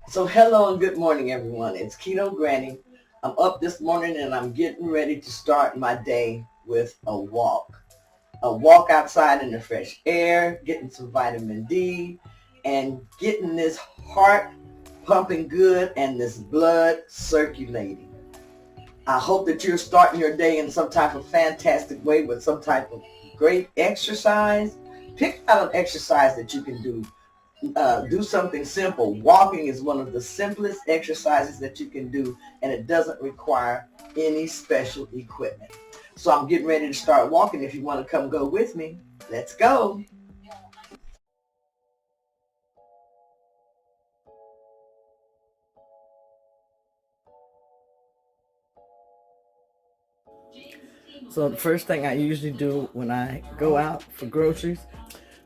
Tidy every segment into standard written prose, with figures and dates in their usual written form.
So hello and good morning, everyone. It's Keto Granny. I'm up this morning and I'm getting ready to start my day with a walk. A walk outside in the fresh air, getting some vitamin D, and getting this heart pumping good and this blood circulating. I hope that you're starting your day in some type of fantastic way with some type of great exercise. Pick out an exercise that you can do something simple. Walking is one of the simplest exercises that you can do, and it doesn't require any special equipment. So I'm getting ready to start walking. If you want to come go with me, let's go. So the first thing I usually do when I go out for groceries,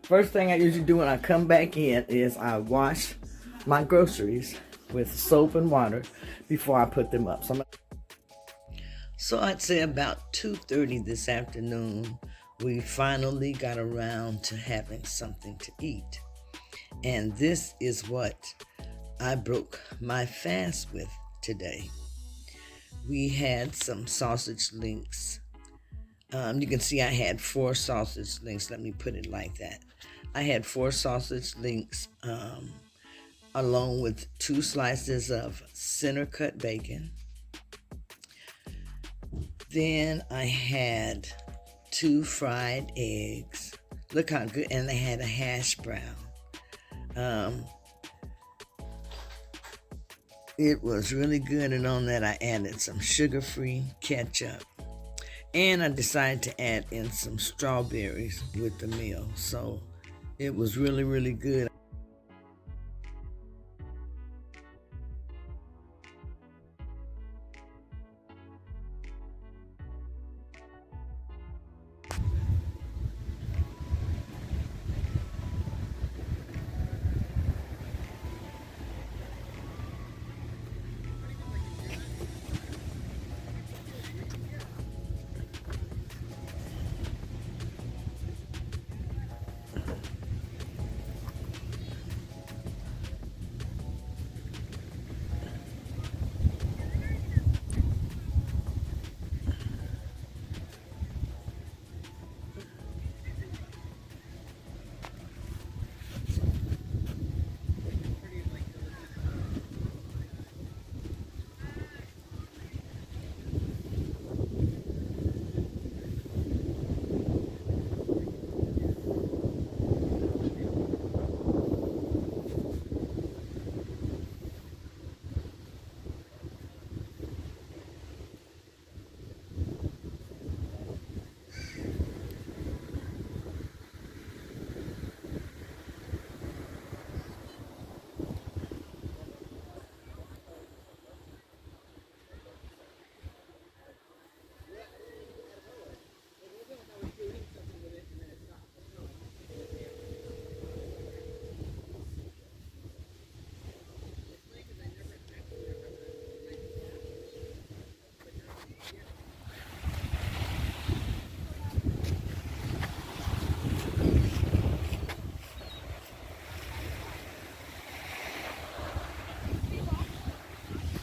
first thing I usually do when I come back in is I wash my groceries with soap and water before I put them up. So I'd say about 2:30 this afternoon, we finally got around to having something to eat. And this is what I broke my fast with today. We had some sausage links. You can see I had 4 sausage links. Let me put it like that. I had 4 sausage links along with 2 slices of center cut bacon. Then I had 2 fried eggs. Look how good, and they had a hash brown. It was really good, and on that I added some sugar-free ketchup. And I decided to add in some strawberries with the meal. So it was really, really good.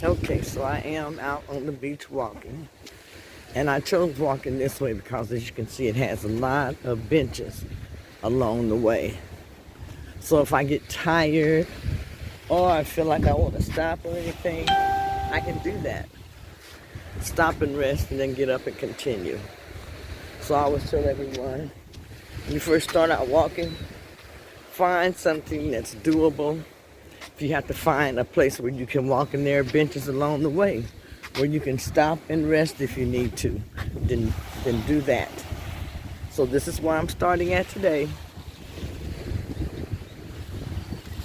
Okay, so I am out on the beach walking. And I chose walking this way because, as you can see, it has a lot of benches along the way. So if I get tired or I feel like I want to stop or anything, I can do that. Stop and rest and then get up and continue. So I always tell everyone, when you first start out walking, find something that's doable. If you have to find a place where you can walk, and there are benches along the way where you can stop and rest if you need to, then do that. So this is where I'm starting at today.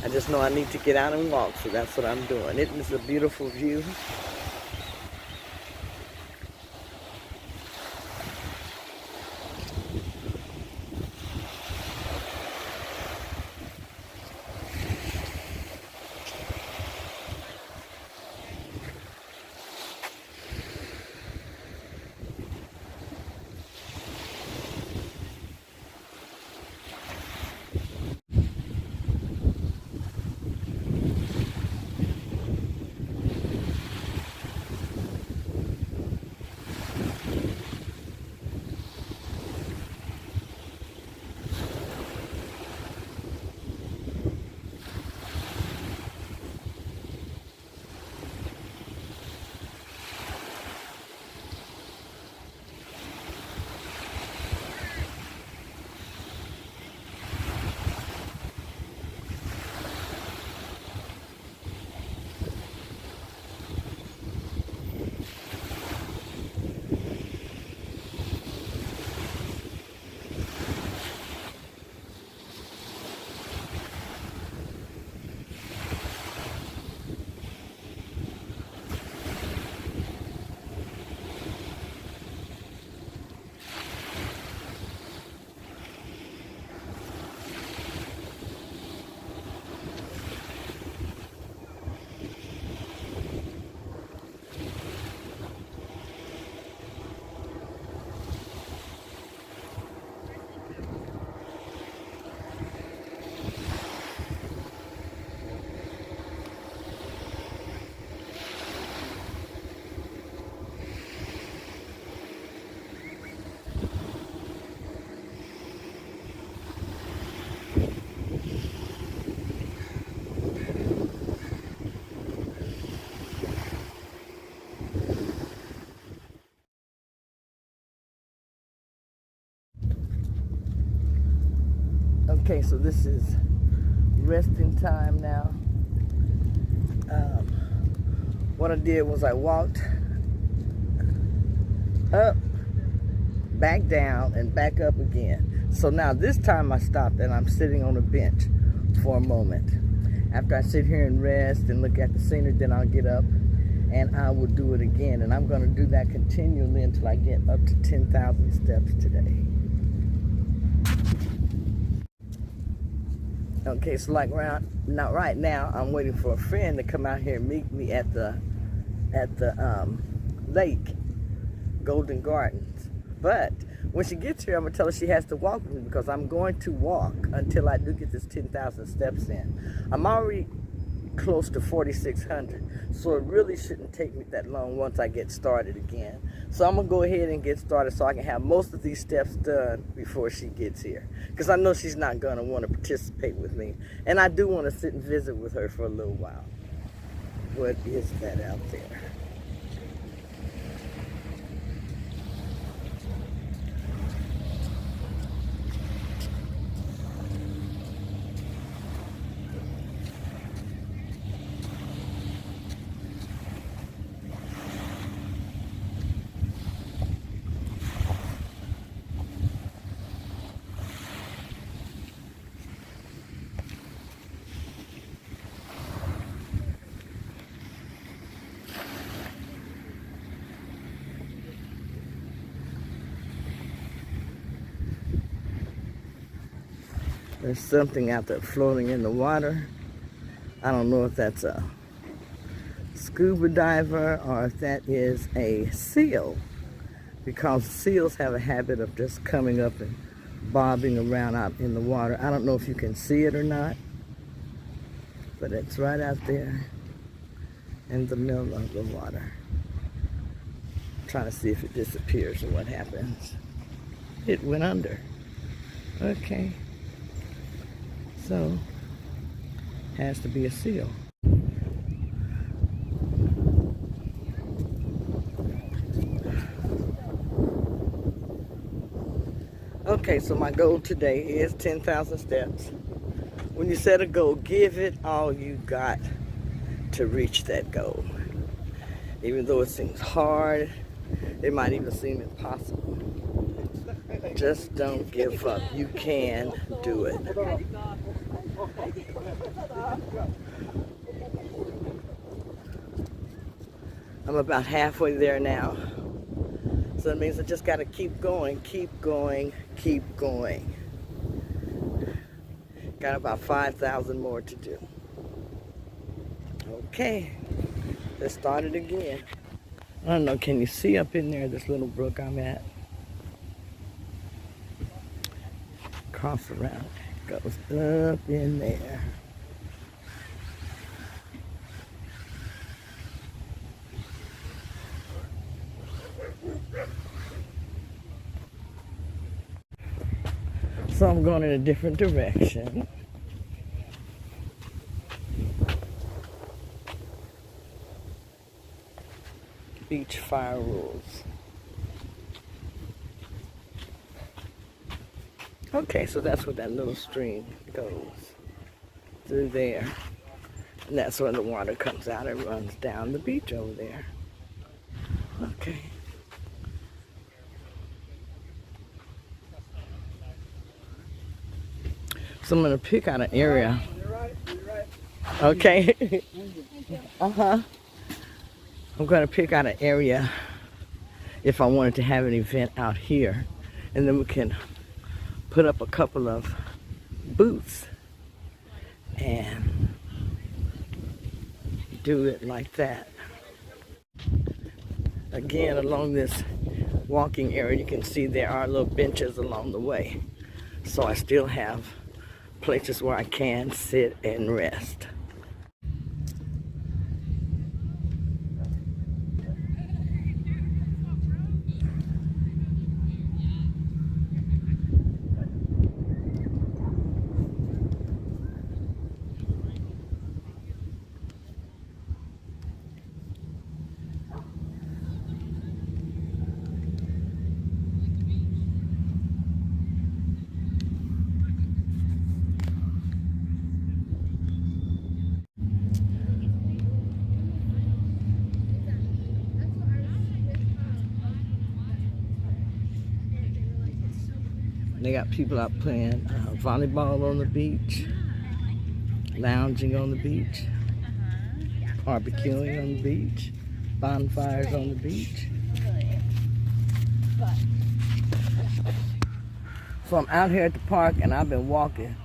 I just know I need to get out and walk, so that's what I'm doing. It is a beautiful view. Okay, so this is resting time now. What I did was I walked up, back down, and back up again. So now this time I stopped and I'm sitting on a bench for a moment. After I sit here and rest and look at the scenery, then I'll get up and I will do it again. And I'm going to do that continually until I get up to 10,000 steps today. Okay, so like right now, I'm waiting for a friend to come out here and meet me at the lake, Golden Gardens. But when she gets here, I'm gonna tell her she has to walk with me because I'm going to walk until I do get this 10,000 steps in. I'm already close to 4,600, so it really shouldn't take me that long once I get started again. So I'm gonna go ahead and get started so I can have most of these steps done before she gets here, because I know she's not gonna want to participate with me, and I do want to sit and visit with her for a little while. What is that out there? There's something out there floating in the water. I don't know if that's a scuba diver or if that is a seal, because seals have a habit of just coming up and bobbing around out in the water. I don't know if you can see it or not, but it's right out there in the middle of the water. I'm trying to see if it disappears or what happens. It went under. Okay. So, has to be a seal. Okay, so my goal today is 10,000 steps. When you set a goal, give it all you got to reach that goal. Even though it seems hard, it might even seem impossible. Just don't give up. You can do it. I'm about halfway there now. So that means I just got to keep going, keep going, keep going. Got about 5,000 more to do. Okay, let's start it again. I don't know, can you see up in there this little brook I'm at? Cross around, goes up in there. So I'm going in a different direction. Beach fire rules. Okay, so that's where that little stream goes, through there. And that's where the water comes out and runs down the beach over there. Okay. So I'm gonna pick out an area. Okay. Uh-huh. I'm gonna pick out an area if I wanted to have an event out here. And then we can put up a couple of booths and do it like that. Again, along this walking area, you can see there are little benches along the way. So I still have places where I can sit and rest. They got people out playing volleyball on the beach, lounging on the beach, barbecuing on the beach, bonfires on the beach. So I'm out here at the park, and I've been walking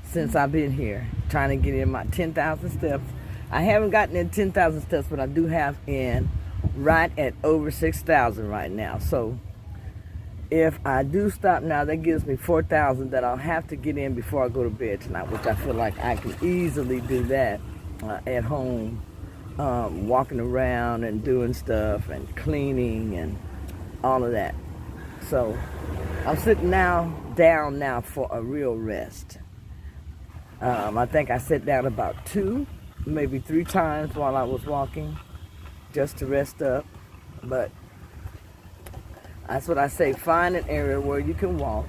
since I've been here, trying to get in my 10,000 steps. I haven't gotten in 10,000 steps, but I do have in right at over 6,000 right now. So if I do stop now, that gives me 4,000 that I'll have to get in before I go to bed tonight, which I feel like I can easily do that at home, walking around and doing stuff and cleaning and all of that. So I'm sitting down now for a real rest. I think I sat down about 2, maybe 3 times while I was walking just to rest up. But that's what I say, find an area where you can walk.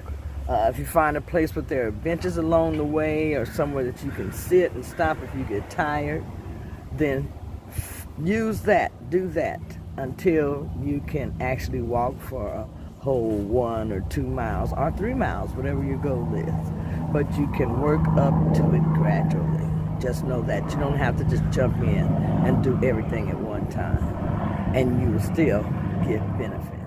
If you find a place where there are benches along the way or somewhere that you can sit and stop if you get tired, then use that, do that until you can actually walk for a whole 1 or 2 miles or 3 miles, whatever your goal is. But you can work up to it gradually. Just know that you don't have to just jump in and do everything at one time, and you will still get benefit.